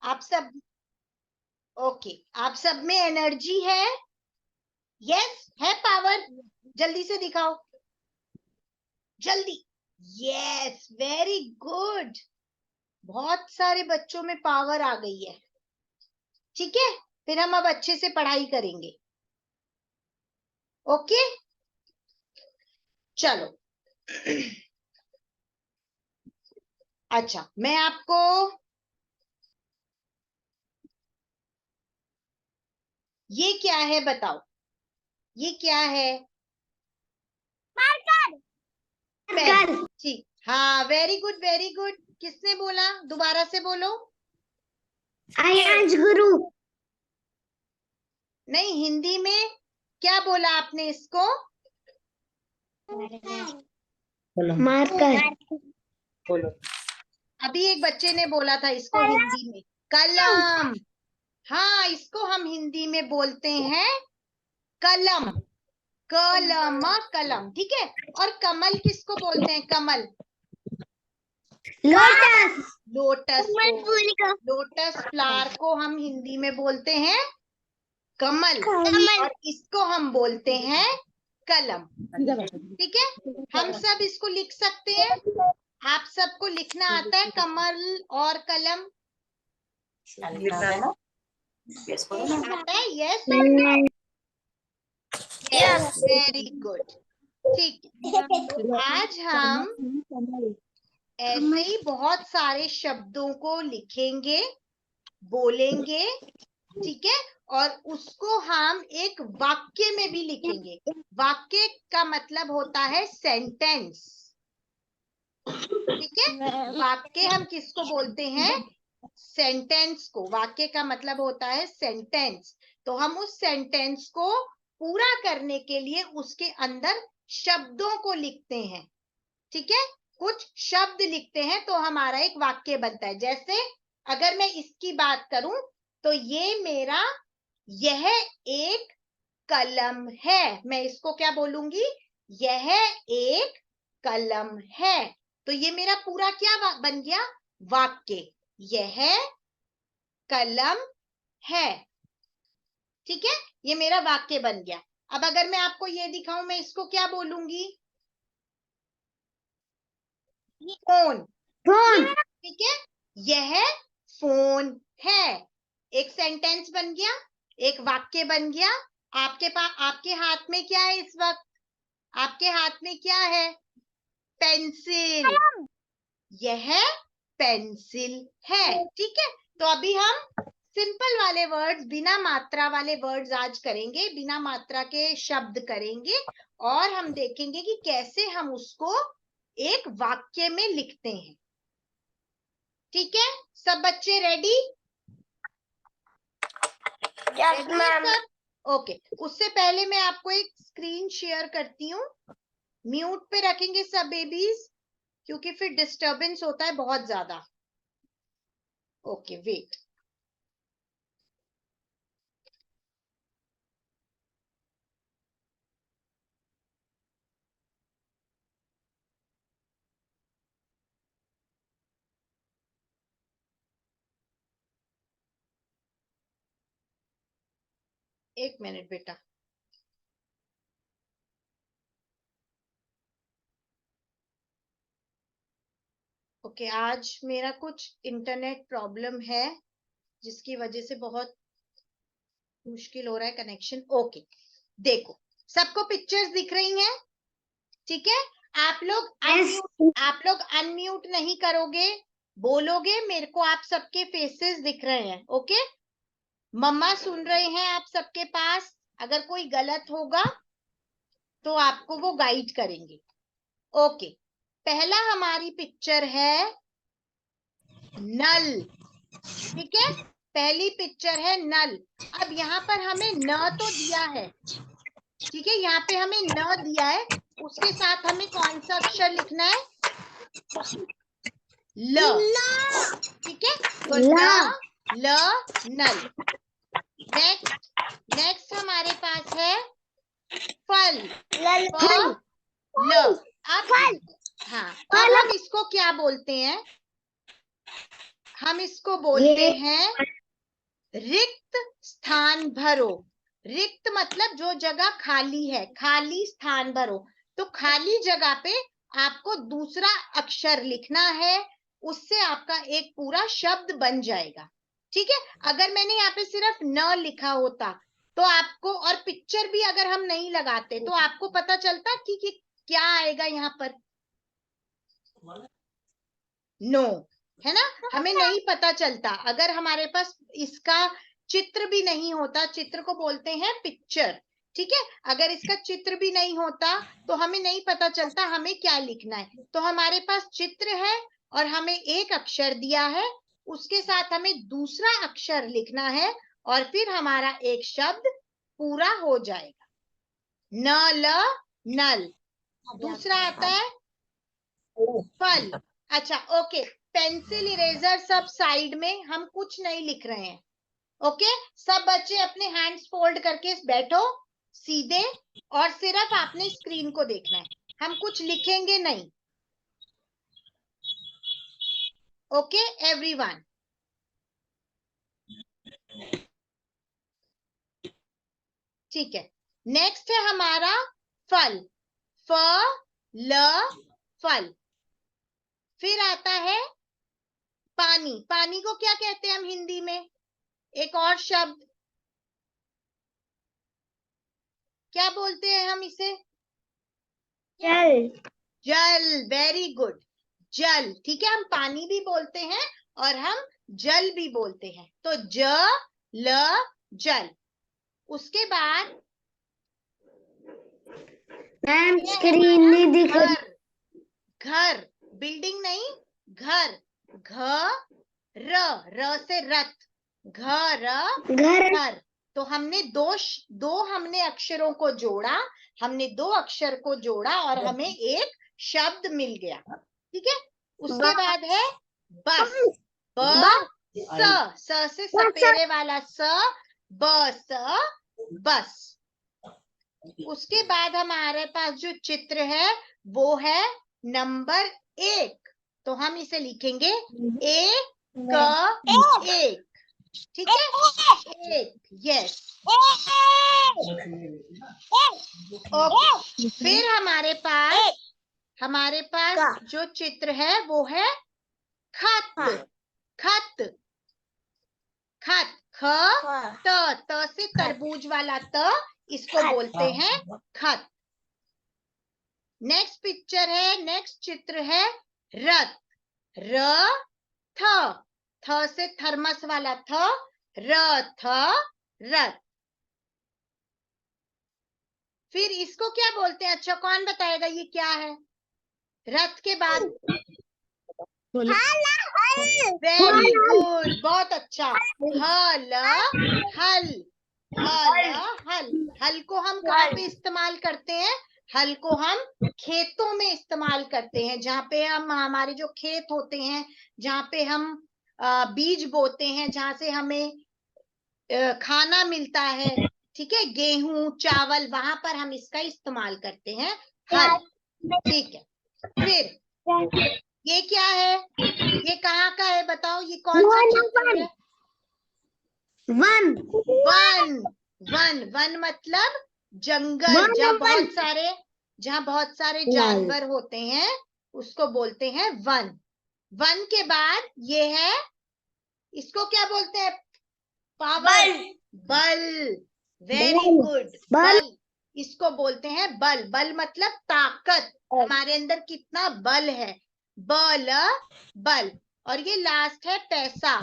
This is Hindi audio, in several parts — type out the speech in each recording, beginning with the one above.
आप सब ओके, आप सब में एनर्जी है? यस है पावर? जल्दी से दिखाओ, जल्दी। Yes, very good. बहुत सारे बच्चों में पावर आ गई है। ठीक है, फिर हम अब अच्छे से पढ़ाई करेंगे। ओके, चलो। अच्छा, मैं आपको ये क्या है बताओ, ये क्या है? मार्कर। पेन। ठीक, हाँ, वेरी गुड वेरी गुड। किसने बोला? दोबारा से बोलो। आयांश गुरु। नहीं, हिंदी में क्या बोला आपने इसको? मार्कर। बोलो। अभी एक बच्चे ने बोला था इसको हिंदी में कलम। हाँ, इसको हम हिंदी में बोलते हैं कलम। कलम, कलम, ठीक है। और कमल किसको बोलते हैं? कमल, लोटस। लोटस को, लोटस फ्लावर को हम हिंदी में बोलते हैं कमल, और इसको हम बोलते हैं कलम। ठीक है, हम सब इसको लिख सकते हैं। आप सबको लिखना आता है कमल और कलम? आता है? Yes, yes, very good. ठीक है, आज हम ऐसे ही बहुत सारे शब्दों को लिखेंगे, बोलेंगे, ठीक है, और उसको हम एक वाक्य में भी लिखेंगे। वाक्य का मतलब होता है सेंटेंस। ठीक है, वाक्य हम किसको बोलते हैं? सेंटेंस को। वाक्य का मतलब होता है सेंटेंस। तो हम उस सेंटेंस को पूरा करने के लिए उसके अंदर शब्दों को लिखते हैं। ठीक है, कुछ शब्द लिखते हैं तो हमारा एक वाक्य बनता है। जैसे अगर मैं इसकी बात करूं तो ये मेरा, यह एक कलम है। मैं इसको क्या बोलूंगी? यह एक कलम है। तो ये मेरा पूरा क्या बन गया? वाक्य। यह कलम है। ठीक है, ये मेरा वाक्य बन गया। अब अगर मैं आपको ये दिखाऊं, मैं इसको क्या बोलूंगी? फोन। फोन। ठीक है, यह फोन है। एक सेंटेंस बन गया, एक वाक्य बन गया। आपके पास, आपके हाथ में क्या है इस वक्त? आपके हाथ में क्या है? पेंसिल। यह पेंसिल है। ठीक है, तो अभी हम सिंपल वाले वर्ड्स, बिना मात्रा वाले वर्ड्स आज करेंगे, बिना मात्रा के शब्द करेंगे, और हम देखेंगे कि कैसे हम उसको एक वाक्य में लिखते हैं। ठीक है, सब बच्चे रेडी? Yes ma'am. ओके, उससे पहले मैं आपको एक स्क्रीन शेयर करती हूँ। म्यूट पे रखेंगे सब बेबीज, क्योंकि फिर डिस्टरबेंस होता है बहुत ज्यादा। Okay, wait. एक मिनट बेटा। ओके, आज मेरा कुछ इंटरनेट प्रॉब्लम है जिसकी वजह से बहुत मुश्किल हो रहा है कनेक्शन। ओके, देखो, सबको पिक्चर्स दिख रही हैं? ठीक है, आप लोग अनम्यूट नहीं करोगे, बोलोगे मेरे को आप सबके फेसेस दिख रहे हैं। ओके, मम्मा सुन रहे हैं आप सबके पास। अगर कोई गलत होगा तो आपको वो गाइड करेंगे। ओके, पहला हमारी पिक्चर है नल। ठीक है, पहली पिक्चर है नल। अब यहाँ पर हमें न तो दिया है, ठीक है, यहाँ पे हमें न दिया है, उसके साथ हमें कौन सा अक्षर लिखना है? ल। ठीक है, तो न, ल, नल। नेक्स्ट, नेक्स्ट हमारे पास है फल। फ, ल। अब हाँ, अब हम इसको क्या बोलते हैं? हम इसको बोलते हैं रिक्त स्थान भरो। रिक्त मतलब जो जगह खाली है, खाली स्थान भरो। तो खाली जगह पे आपको दूसरा अक्षर लिखना है, उससे आपका एक पूरा शब्द बन जाएगा। ठीक है, अगर मैंने यहाँ पे सिर्फ न लिखा होता तो आपको, और पिक्चर भी अगर हम नहीं लगाते तो आपको पता चलता कि क्या आएगा यहाँ पर। नो, है ना, हमें नहीं पता चलता। अगर हमारे पास इसका चित्र भी नहीं होता, चित्र को बोलते हैं पिक्चर, ठीक है, अगर इसका चित्र भी नहीं होता तो हमें नहीं पता चलता हमें क्या लिखना है। तो हमारे पास चित्र है और हमें एक अक्षर दिया है, उसके साथ हमें दूसरा अक्षर लिखना है और फिर हमारा एक शब्द पूरा हो जाएगा। न ल नल। दूसरा आता है फल। अच्छा, ओके, पेंसिल इरेजर सब साइड में, हम कुछ नहीं लिख रहे हैं। ओके, सब बच्चे अपने हैंड्स फोल्ड करके बैठो सीधे, और सिर्फ आपने स्क्रीन को देखना है, हम कुछ लिखेंगे नहीं। ओके एवरीवन, ठीक है। नेक्स्ट है हमारा फल, फ ल फल। फिर आता है पानी। पानी को क्या कहते हैं हम हिंदी में? एक और शब्द क्या बोलते हैं हम इसे? जल। जल, वेरी गुड, जल। ठीक है, हम पानी भी बोलते हैं और हम जल भी बोलते हैं। तो ज ल जल। उसके बाद मैम स्क्रीन नहीं दिख रही। घर। घर, बिल्डिंग नहीं, घर। घ र से रथ, घर घर। घर। तो हमने दो हमने अक्षरों को जोड़ा, हमने दो अक्षर को जोड़ा और हमें एक शब्द मिल गया। ठीक है, उसके बाद है बस। स से सपेरे वाला स, बस, बस। उसके बाद हमारे पास जो चित्र है वो है नंबर 1, तो हम इसे लिखेंगे एक। ठीक है, एक, यस। ओके, फिर हमारे पास जो चित्र है वो है खत। खत, खत, ख त से तरबूज वाला त, इसको बोलते हैं खत। नेक्स्ट पिक्चर है, नेक्स्ट चित्र है रथ। र थ से थर्मस वाला थ, रथ, रथ। फिर इसको क्या बोलते हैं? अच्छा, कौन बताएगा ये क्या है? रथ के बाद वेरी गुड, बहुत अच्छा, हल, हल, हल, हल। हल को हम कहाँ पे इस्तेमाल करते हैं? हल को हम खेतों में इस्तेमाल करते हैं, जहाँ पे हम, हमारे जो खेत होते हैं, जहाँ पे हम बीज बोते हैं, जहाँ से हमें खाना मिलता है, ठीक है, गेहूं चावल, वहां पर हम इसका इस्तेमाल करते हैं, हल। ठीक है, फिर ये क्या है? ये कहाँ का है बताओ, ये कौन सा चित्र है? वन। वन। वन, वन मतलब जंगल, जहाँ बहुत सारे जानवर होते हैं उसको बोलते हैं वन। वन के बाद ये है, इसको क्या बोलते हैं? पावर, बल। वेरी गुड, बल। इसको बोलते हैं बल। बल मतलब ताकत, हमारे अंदर कितना बल है, बल, बल। और ये लास्ट है पैसा,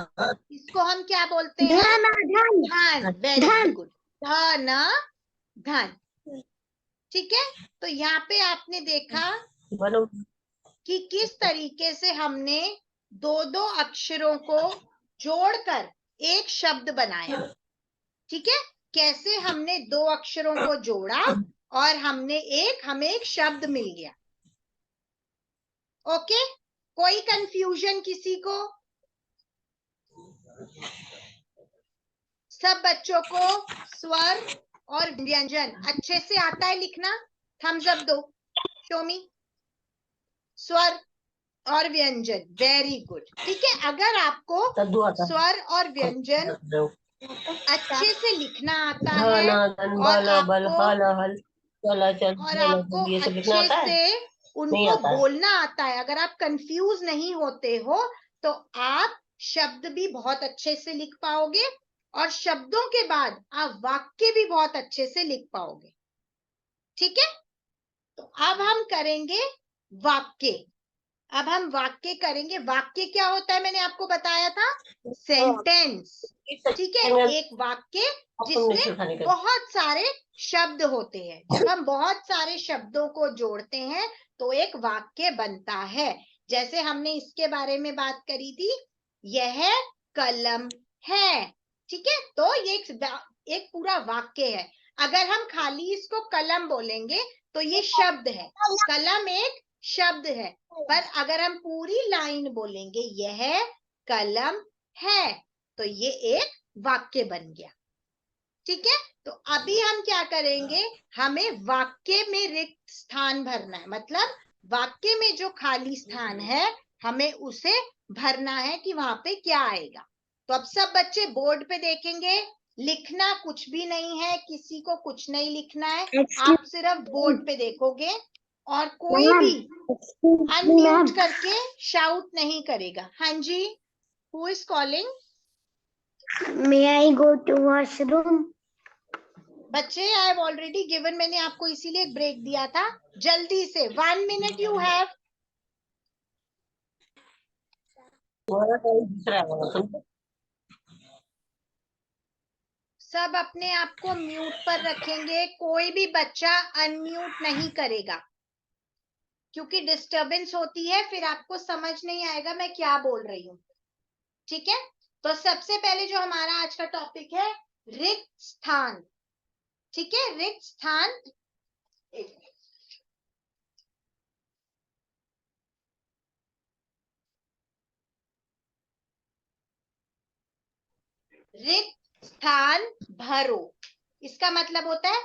इसको हम क्या बोलते हैं? धन। वेरी गुड, धन, धन। ठीक है, तो यहाँ पे आपने देखा कि किस तरीके से हमने दो दो अक्षरों को जोड़कर एक शब्द बनाया। ठीक है, कैसे हमने दो अक्षरों को जोड़ा और हमें एक शब्द मिल गया। ओके, कोई कंफ्यूजन किसी को? सब बच्चों को स्वर और व्यंजन अच्छे से आता है लिखना? थम्स अप दो, शो मी। स्वर और व्यंजन, वेरी गुड। ठीक है, अगर आपको स्वर और व्यंजन अच्छे से लिखना आता है और आपको अच्छे से उनको बोलना आता है, अगर आप कंफ्यूज नहीं होते हो तो आप शब्द भी बहुत अच्छे से लिख पाओगे और शब्दों के बाद आप वाक्य भी बहुत अच्छे से लिख पाओगे। ठीक है, तो अब हम करेंगे वाक्य। अब हम वाक्य करेंगे। वाक्य क्या होता है मैंने आपको बताया था, सेंटेंस। ठीक है, एक वाक्य जिसमें बहुत सारे शब्द होते हैं। जब हम बहुत सारे शब्दों को जोड़ते हैं तो एक वाक्य बनता है। जैसे हमने इसके बारे में बात करी थी, यह कलम है। ठीक है, तो ये एक पूरा वाक्य है। अगर हम खाली इसको कलम बोलेंगे तो ये शब्द है, कलम एक शब्द है। पर अगर हम पूरी लाइन बोलेंगे यह कलम है तो ये एक वाक्य बन गया। ठीक है, तो अभी हम क्या करेंगे, हमें वाक्य में रिक्त स्थान भरना है। मतलब वाक्य में जो खाली स्थान है हमें उसे भरना है कि वहां पे क्या आएगा। तो अब सब बच्चे बोर्ड पे देखेंगे, लिखना कुछ भी नहीं है, किसी को कुछ नहीं लिखना है, आप सिर्फ बोर्ड पे देखोगे और कोई भी अनम्यूट करके शाउट नहीं करेगा। हाँ जी, who is calling? May I go to washroom? बच्चे आई हैव ऑलरेडी गिवन, मैंने आपको इसीलिए ब्रेक दिया था। जल्दी से 1 मिनट यू हैव। सब अपने आप को म्यूट पर रखेंगे, कोई भी बच्चा अनम्यूट नहीं करेगा क्योंकि डिस्टरबेंस होती है, फिर आपको समझ नहीं आएगा मैं क्या बोल रही हूँ। ठीक है, तो सबसे पहले जो हमारा आज का टॉपिक है, रिक्त स्थान। ठीक है, रिक्त स्थान। रिक्त स्थान भरो, इसका मतलब होता है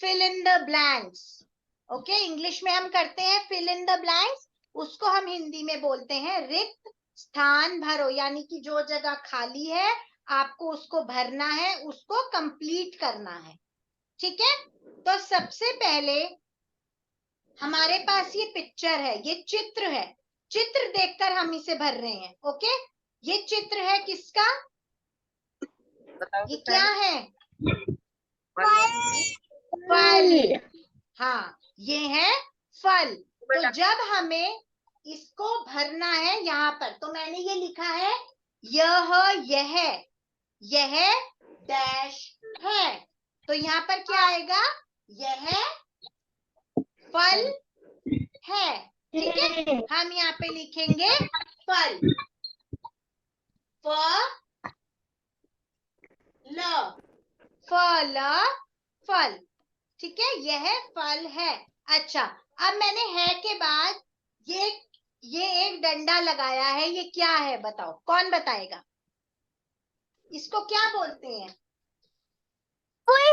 fill in the blanks. Okay, English में हम करते हैं फिल इन द ब्लैंक्स, उसको हम हिंदी में बोलते हैं रिक्त स्थान भरो। यानी कि जो जगह खाली है आपको उसको भरना है, उसको कंप्लीट करना है। ठीक है, तो सबसे पहले हमारे पास ये पिक्चर है, ये चित्र है। चित्र देखकर हम इसे भर रहे हैं। ओके, ये चित्र है किसका, ये क्या है, फल। हाँ, ये है फल। तो जब हमें इसको भरना है यहाँ पर, तो मैंने ये लिखा है यह डैश है। तो यहाँ पर क्या आएगा, यह फल है। ठीक है, हम यहाँ पे लिखेंगे फल, फल, फल। ठीक है, यह फल है। अच्छा, अब मैंने है के बाद ये एक डंडा लगाया है, ये क्या है बताओ, कौन बताएगा, इसको क्या बोलते हैं? Full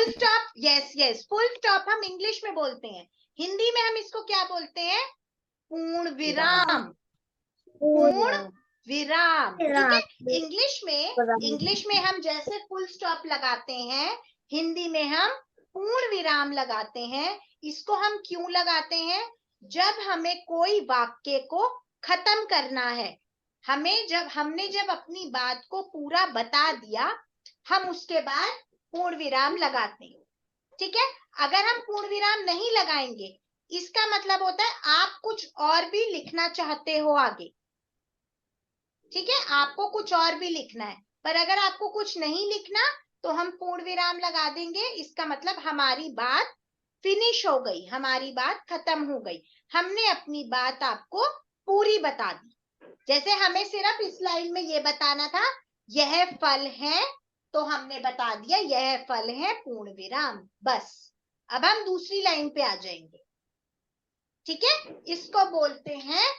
stop. Yes yes, full stop हम इंग्लिश में बोलते हैं। हिंदी में हम इसको क्या बोलते हैं, पूर्ण विराम। पूर्ण विराम। ठीक है, इंग्लिश में हम जैसे फुल स्टॉप लगाते हैं, हिंदी में हम पूर्ण विराम लगाते हैं। इसको हम क्यों लगाते हैं, जब हमें कोई वाक्य को खत्म करना है, हमने जब अपनी बात को पूरा बता दिया, हम उसके बाद पूर्ण विराम लगाते हैं। ठीक है, अगर हम पूर्ण विराम नहीं लगाएंगे, इसका मतलब होता है आप कुछ और भी लिखना चाहते हो आगे। ठीक है, आपको कुछ और भी लिखना है, पर अगर आपको कुछ नहीं लिखना तो हम पूर्ण विराम लगा देंगे। इसका मतलब हमारी बात फिनिश हो गई, हमारी बात खत्म हो गई, हमने अपनी बात आपको पूरी बता दी। जैसे हमें सिर्फ इस लाइन में ये बताना था, यह फल है, तो हमने बता दिया यह फल है, पूर्ण विराम, बस। अब हम दूसरी लाइन पे आ जाएंगे। ठीक है, इसको बोलते हैं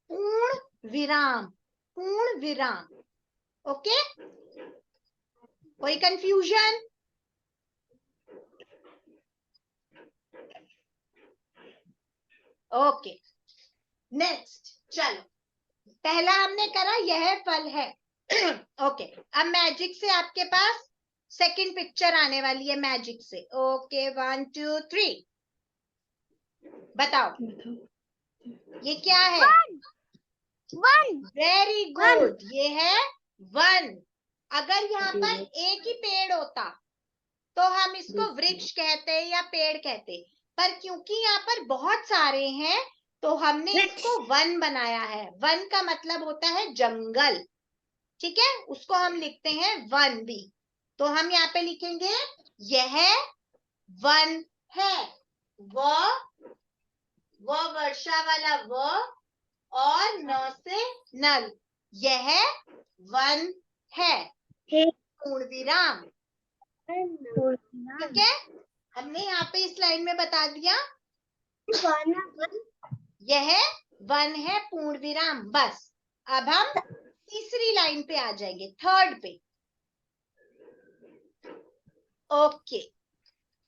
पूर्ण विराम, पूर्ण विराम। ओके, कोई कंफ्यूजन? ओके, नेक्स्ट चलो, पहला हमने करा यह फल है। ओके, अब मैजिक से आपके पास सेकंड पिक्चर आने वाली है मैजिक से। ओके 1 2 3 बताओ ये क्या है? वन। वेरी गुड, ये है वन। अगर यहाँ पर एक ही पेड़ होता तो हम इसको वृक्ष कहते या पेड़ कहते, पर क्योंकि यहाँ पर बहुत सारे हैं तो हमने इसको वन बनाया है। वन का मतलब होता है जंगल, ठीक है, उसको हम लिखते हैं वन भी। तो हम यहाँ पे लिखेंगे यह वन है। वो वर्षा वाला वो और न से नल, यह वन है, पूर्ण विराम। ठीक है, हमने यहाँ पे इस लाइन में बता दिया यह वन है पूर्ण विराम, बस। अब हम तीसरी लाइन पे आ जाएंगे, थर्ड पे। ओके,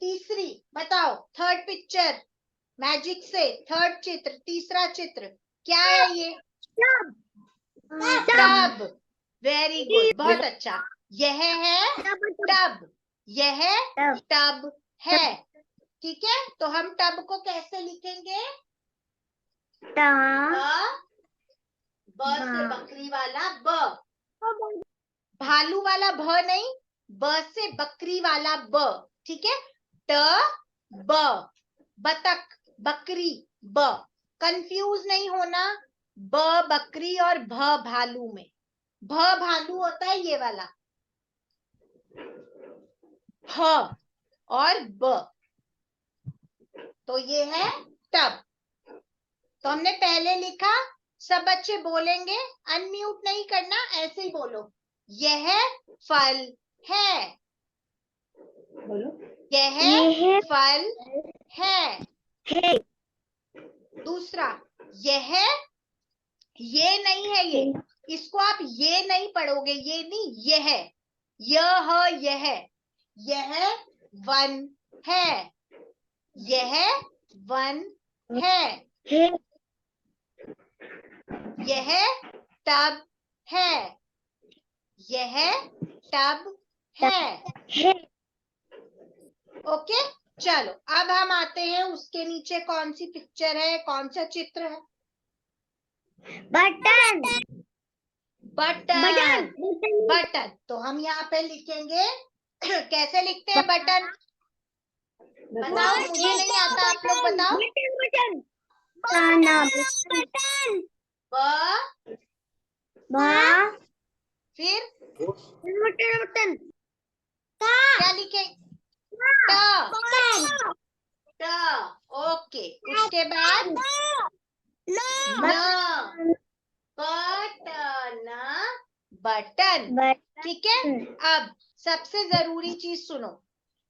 तीसरी बताओ, थर्ड पिक्चर मैजिक से थर्ड चित्र, तीसरा चित्र क्या है ये? टब। वेरी गुड, बहुत अच्छा। यह है टब, यह टब है। ठीक है, तो हम टब को कैसे लिखेंगे? ब से बकरी वाला ब, भालू वाला भ नहीं, ब से बकरी वाला ब। ठीक है, ट ब, बतख बकरी ब। कंफ्यूज नहीं होना ब बकरी और भ भालू में। भ भालू होता है ये वाला, ह और ब, तो ये है टब। तो हमने पहले लिखा, सब बच्चे बोलेंगे, अनम्यूट नहीं करना, ऐसे ही बोलो, यह फल है। बोलो, यह फल है। दूसरा, यह ये नहीं है, ये इसको आप ये नहीं पढ़ोगे, ये नहीं, यह वन है, यह वन है। यह टब है, यह टब है। ओके, चलो अब हम आते हैं उसके नीचे कौन सी पिक्चर है, कौन सा चित्र है? बटन। बटन। बटन, तो हम यहाँ पे लिखेंगे कैसे लिखते हैं बटन? बताओ, मुझे नहीं आता, आप लोग बताओ। फिर क्या लिखे? ट। ओके, उसके बाद बटन। ठीक है, अब सबसे जरूरी चीज सुनो,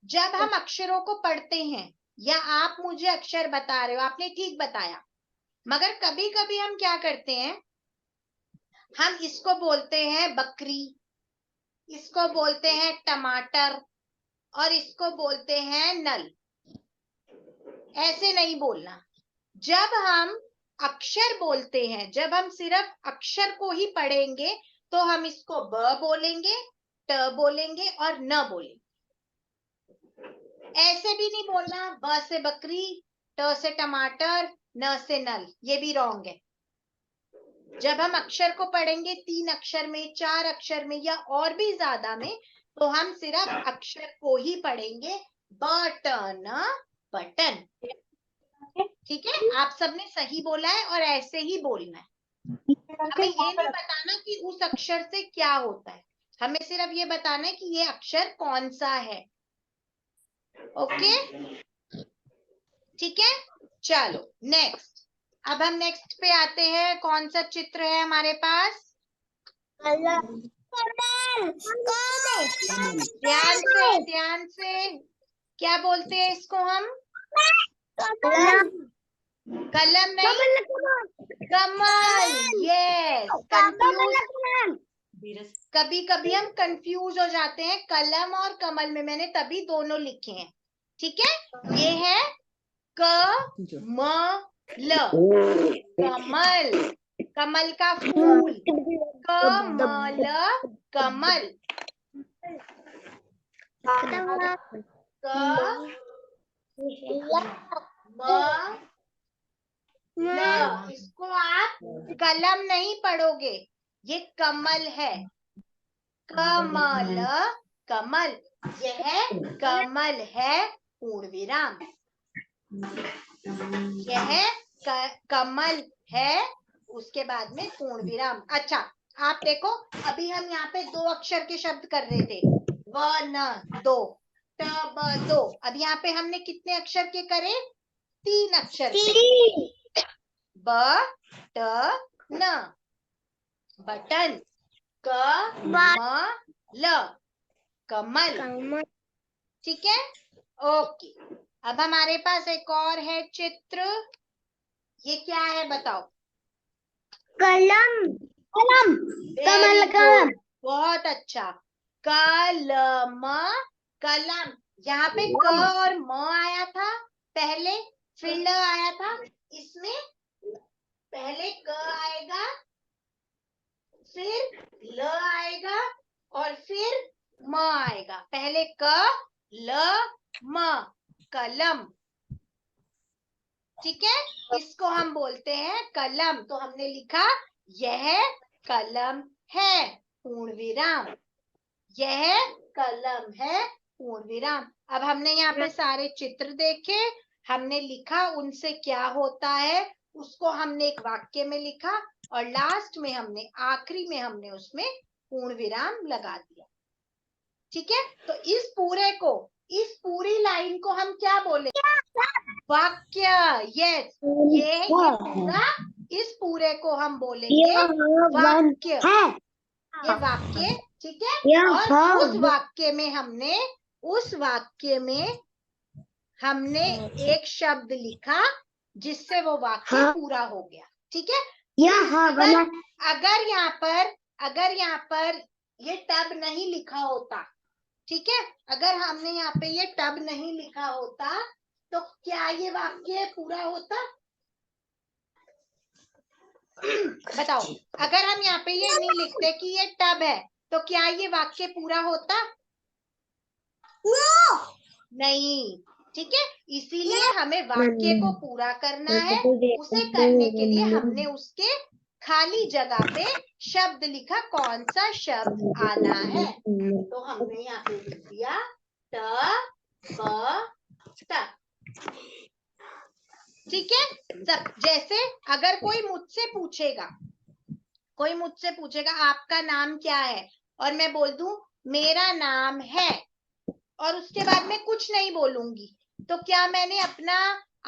जब हम अक्षरों को पढ़ते हैं या आप मुझे अक्षर बता रहे हो, आपने ठीक बताया, मगर कभी कभी हम क्या करते हैं, हम इसको बोलते हैं बकरी, इसको बोलते हैं टमाटर और इसको बोलते हैं नल। ऐसे नहीं बोलना। जब हम अक्षर बोलते हैं, जब हम सिर्फ अक्षर को ही पढ़ेंगे तो हम इसको ब बोलेंगे, ट बोलेंगे और न बोलेंगे। ऐसे भी नहीं बोलना ब से बकरी, ट से टमाटर, न से नल, ये भी रॉन्ग है। जब हम अक्षर को पढ़ेंगे 3 अक्षर में, 4 अक्षर में या और भी ज्यादा में, तो हम सिर्फ अक्षर को ही पढ़ेंगे, बटन बटन। ठीक है, आप सबने सही बोला है और ऐसे ही बोलना है। हमें ये नहीं बताना कि उस अक्षर से क्या होता है, हमें सिर्फ ये बताना है कि ये अक्षर कौन सा है। ओके, ठीक है, चलो नेक्स्ट। अब हम नेक्स्ट पे आते हैं, कौन सा चित्र है हमारे पास? ध्यान से, क्या बोलते हैं इसको हम? कलम नहीं, कमल। यस, कंफ्यूज, कभी कभी हम कंफ्यूज हो जाते हैं कलम और कमल में, मैंने तभी दोनों लिखे हैं। ठीक है, ये है क म ल, कमल, कमल का फूल, कमल, कमल, इसको आप कलम नहीं पढ़ोगे, ये कमल है, कमल, कमल, यह कमल है, पूर्ण विराम, यह कमल है, उसके बाद में पूर्ण विराम। अच्छा, आप देखो, अभी हम यहाँ पे 2 अक्षर के शब्द कर रहे थे, व न, 2, ट ब 2, अब यहाँ पे हमने कितने अक्षर के करे? 3 अक्षर के, ब ट न, बटन, क म ल, कमल, ठीक है, ओके। अब हमारे पास एक और है चित्र, ये क्या है बताओ? कलम, कलम, कमल, कलम, बहुत अच्छा, कलम, कलम, यहाँ पे क और म आया था पहले, फिर ल आया था, इसमें पहले क आएगा, फिर ल आएगा और फिर म आएगा, पहले क ल म, कलम, ठीक है, इसको हम बोलते हैं कलम। तो हमने लिखा यह कलम है, पूर्ण विराम, यह कलम है, पूर्ण विराम। अब हमने यहाँ पे सारे चित्र देखे, हमने लिखा उनसे क्या होता है, उसको हमने एक वाक्य में लिखा और लास्ट में हमने, आखिरी में हमने उसमें पूर्ण विराम लगा दिया, ठीक है। तो इस पूरे को, इस पूरी लाइन को हम क्या बोले? वाक्य, यस, ये पूरा, इस पूरे को हम बोलेंगे वाक्य, ये वाक्य, ठीक है। और उस वाक्य में हमने, उस वाक्य में हमने एक शब्द लिखा जिससे वो वाक्य पूरा हो गया, ठीक है। अगर यहाँ पर ये टब नहीं लिखा होता, ठीक है, अगर हमने यहाँ पे ये टब नहीं लिखा होता तो क्या ये वाक्य पूरा होता? बताओ, अगर हम यहाँ पे ये नहीं लिखते कि ये टब है तो क्या ये वाक्य पूरा होता? नहीं, ठीक है, इसीलिए हमें वाक्य को पूरा करना है। उसे करने के लिए हमने उसके खाली जगह पे शब्द लिखा, कौन सा शब्द आना है, तो हमने यहाँ पे लिख दिया ट ब त, ठीक है। सब, जैसे अगर कोई मुझसे पूछेगा, कोई मुझसे पूछेगा आपका नाम क्या है, और मैं बोल दूं मेरा नाम है, और उसके बाद मैं कुछ नहीं बोलूंगी, तो क्या मैंने अपना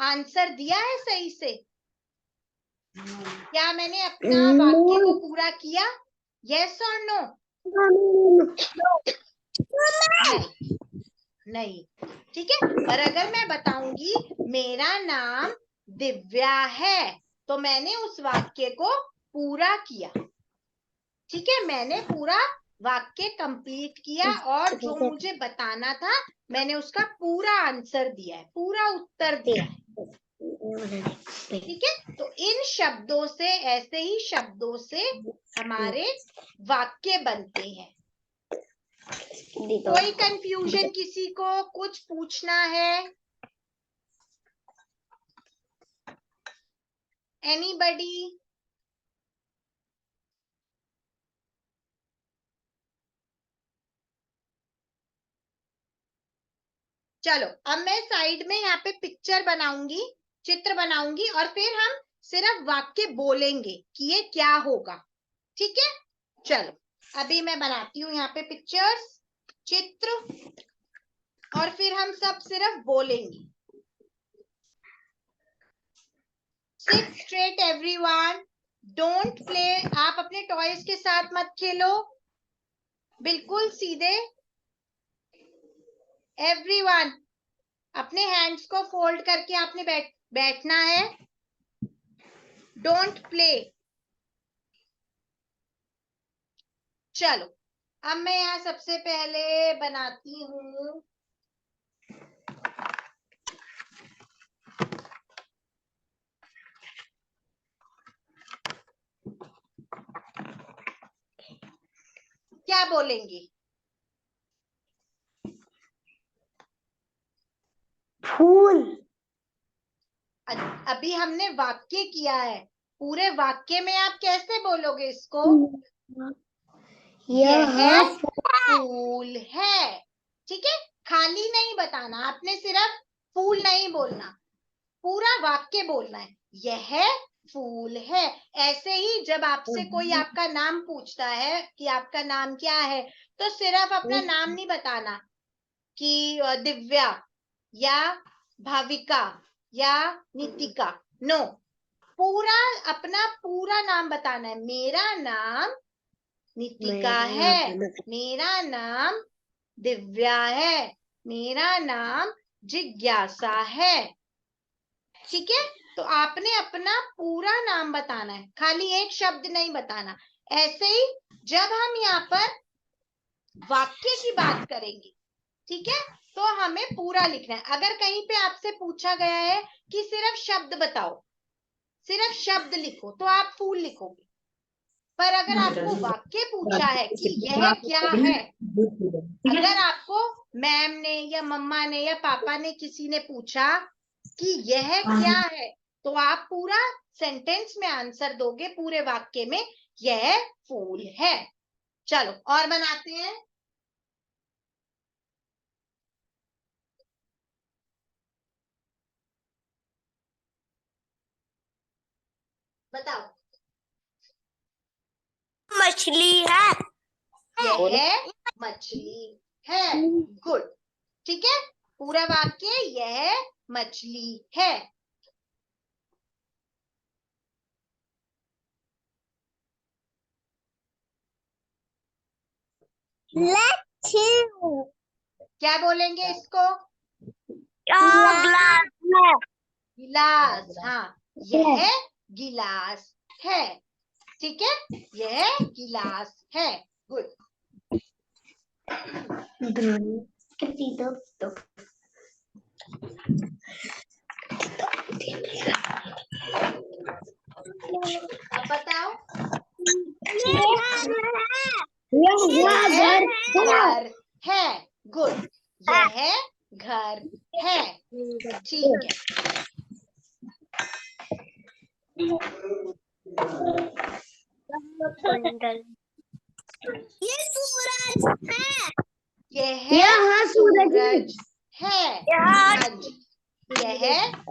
आंसर दिया है सही से? क्या मैंने अपना वाक्य को पूरा किया? यस और नो? नहीं, ठीक है। पर अगर मैं बताऊंगी मेरा नाम दिव्या है, तो मैंने उस वाक्य को पूरा किया, ठीक है, मैंने पूरा वाक्य कंप्लीट किया और जो मुझे बताना था मैंने उसका पूरा आंसर दिया है, पूरा उत्तर दिया है, ठीक है। तो इन शब्दों से, ऐसे ही शब्दों से हमारे वाक्य बनते हैं। कोई कंफ्यूजन किसी को, कुछ पूछना है? एनीबडी? चलो, अब मैं साइड में यहाँ पे पिक्चर बनाऊंगी, चित्र बनाऊंगी, और फिर हम सिर्फ वाक्य बोलेंगे कि ये क्या होगा, ठीक है। चलो, अभी मैं बनाती हूँ यहाँ पे पिक्चर्स, चित्र, और फिर हम सब सिर्फ बोलेंगे। Seat straight everyone, don't play, आप अपने टॉयज के साथ मत खेलो, बिल्कुल सीधे। एवरीवन, अपने हैंड्स को फोल्ड करके आपने बैठना है, डोंट प्ले। चलो, अब मैं यहाँ सबसे पहले बनाती हूँ क्या बोलेंगे? फूल। अभी हमने वाक्य किया है, पूरे वाक्य में आप कैसे बोलोगे इसको? यह फूल है। ठीक है, खाली नहीं बताना आपने, सिर्फ फूल नहीं बोलना, पूरा वाक्य बोलना है, यह फूल है। ऐसे ही जब आपसे कोई आपका नाम पूछता है कि आपका नाम क्या है, तो सिर्फ अपना नाम नहीं बताना कि दिव्या या भाविका या नितिका, नो, पूरा अपना पूरा नाम बताना है। मेरा नाम नितिका है, मेरा नाम दिव्या है, मेरा नाम जिज्ञासा है। ठीक है, तो आपने अपना पूरा नाम बताना है, खाली एक शब्द नहीं बताना। ऐसे ही जब हम यहाँ पर वाक्य की बात करेंगे, ठीक है, तो हमें पूरा लिखना है। अगर कहीं पे आपसे पूछा गया है कि सिर्फ शब्द बताओ, सिर्फ शब्द लिखो, तो आप फूल लिखोगे। पर अगर आपको वाक्य पूछा है कि यह क्या है, अगर आपको मैम ने या मम्मा ने या पापा ने किसी ने पूछा कि यह क्या है, तो आप पूरा सेंटेंस में आंसर दोगे, पूरे वाक्य में, यह फूल है। चलो और बनाते हैं। बताओ। मछली है। यह मछली है। गुड। ठीक है, पूरा वाक्य, यह मछली है। क्या बोलेंगे इसको? ग्लास है। गिलास। हाँ, यह गिलास है। ठीक है, यह गिलास है। गुड। अब बताओ। यह घर है। गुड, यह घर है। ठीक है। ये सूरज है। यह सूरज है। हाँ जी, यह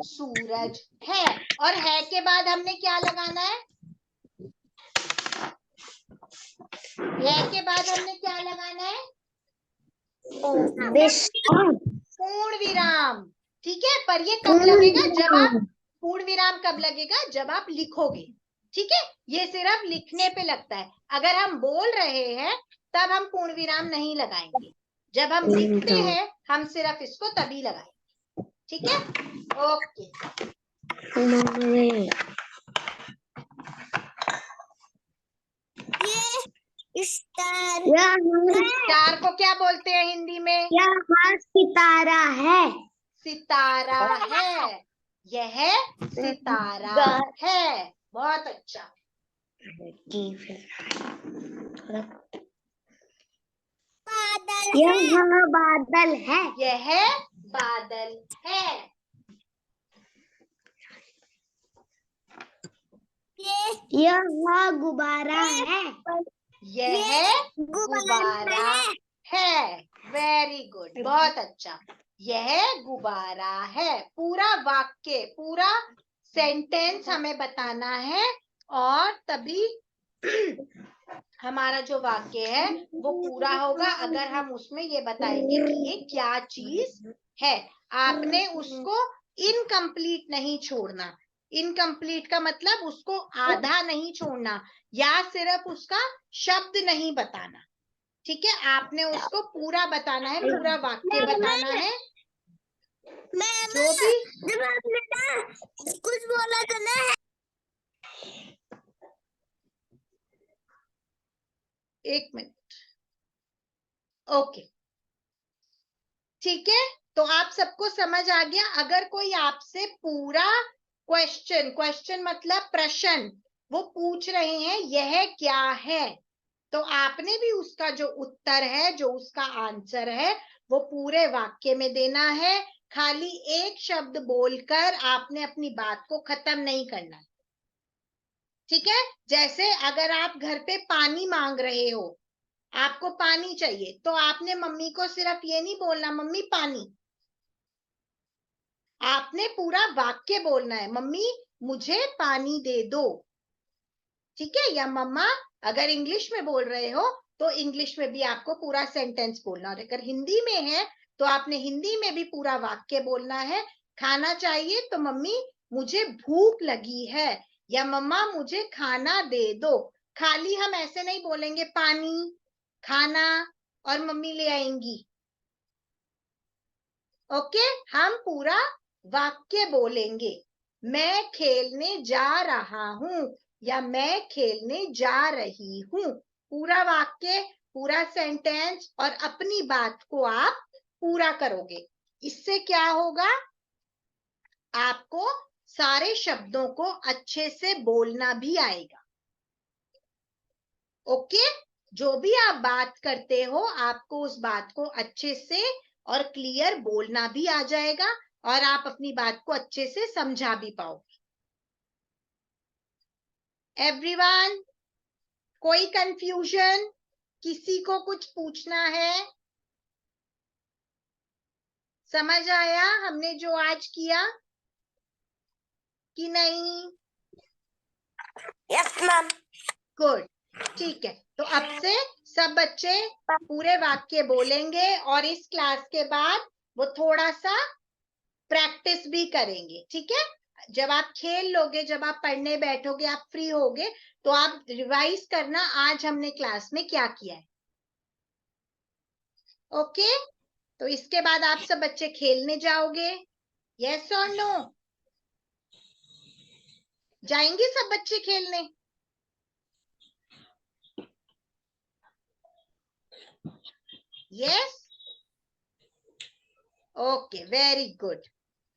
सूरज है। और है के बाद हमने क्या लगाना है? है के बाद हमने क्या लगाना है? पूर्ण विराम। ठीक है, पर ये कब लगेगा? जब आप, पूर्ण विराम कब लगेगा? जब आप लिखोगे। ठीक है, ये सिर्फ लिखने पे लगता है। अगर हम बोल रहे हैं तब हम पूर्ण विराम नहीं लगाएंगे, जब हम लिखते हैं हम सिर्फ इसको तभी लगाएंगे। ठीक है, ओके। स्टार को क्या बोलते हैं हिंदी में? यह सितारा है। सितारा है। यह सितारा है। बहुत अच्छा। यह बादल है। यह बादल है। यह गुब्बारा है। यह गुब्बारा है। वेरी गुड, बहुत अच्छा। यह गुब्बारा है। पूरा वाक्य, पूरा सेंटेंस हमें बताना है, और तभी हमारा जो वाक्य है वो पूरा होगा, अगर हम उसमें ये बताएंगे कि ये क्या चीज है। आपने उसको इनकम्प्लीट नहीं छोड़ना। इनकम्प्लीट का मतलब उसको आधा नहीं छोड़ना, या सिर्फ उसका शब्द नहीं बताना। ठीक है, आपने उसको पूरा बताना है, पूरा वाक्य बताना है। जो भी जब आपने ना कुछ बोला था ना, एक मिनट। ओके, ठीक है, तो आप सबको समझ आ गया? अगर कोई आपसे पूरा क्वेश्चन, क्वेश्चन मतलब प्रश्न, वो पूछ रहे हैं यह क्या है, तो आपने भी उसका जो उत्तर है, जो उसका आंसर है, वो पूरे वाक्य में देना है। खाली एक शब्द बोलकर आपने अपनी बात को खत्म नहीं करना है, ठीक है। जैसे अगर आप घर पे पानी मांग रहे हो, आपको पानी चाहिए, तो आपने मम्मी को सिर्फ ये नहीं बोलना मम्मी पानी, आपने पूरा वाक्य बोलना है, मम्मी मुझे पानी दे दो, ठीक है। या मम्मा अगर इंग्लिश में बोल रहे हो तो इंग्लिश में भी आपको पूरा सेंटेंस बोलना, और अगर हिंदी में है तो आपने हिंदी में भी पूरा वाक्य बोलना है। खाना चाहिए तो मम्मी मुझे भूख लगी है, या मम्मा मुझे खाना दे दो। खाली हम ऐसे नहीं बोलेंगे पानी, खाना और मम्मी ले आएंगी। ओके, हम पूरा वाक्य बोलेंगे। मैं खेलने जा रहा हूं या मैं खेलने जा रही हूं। पूरा वाक्य, पूरा सेंटेंस, और अपनी बात को आप पूरा करोगे। इससे क्या होगा, आपको सारे शब्दों को अच्छे से बोलना भी आएगा। ओके, जो भी आप बात करते हो आपको उस बात को अच्छे से और क्लियर बोलना भी आ जाएगा, और आप अपनी बात को अच्छे से समझा भी पाओगे। एवरीवन, कोई कंफ्यूजन? किसी को कुछ पूछना है? समझ आया हमने जो आज किया कि नहीं? Yes ma'am. गुड, ठीक है। तो अब से सब बच्चे पूरे वाक्य बोलेंगे, और इस क्लास के बाद वो थोड़ा सा प्रैक्टिस भी करेंगे, ठीक है। जब आप खेल लोगे, जब आप पढ़ने बैठोगे, आप फ्री होगे, तो आप रिवाइज करना आज हमने क्लास में क्या किया है। ओके, तो इसके बाद आप सब बच्चे खेलने जाओगे, यस और नो? जाएंगे सब बच्चे खेलने? Yes, okay, very good.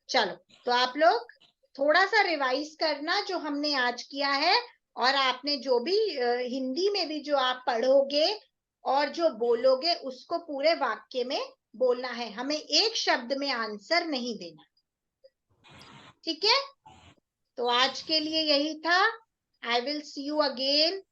चलो, तो आप लोग थोड़ा सा रिवाइज करना जो हमने आज किया है, और आपने जो भी हिंदी में भी जो आप पढ़ोगे और जो बोलोगे उसको पूरे वाक्य में बोलना है। हमें एक शब्द में आंसर नहीं देना, ठीक है। तो आज के लिए यही था। I will see you again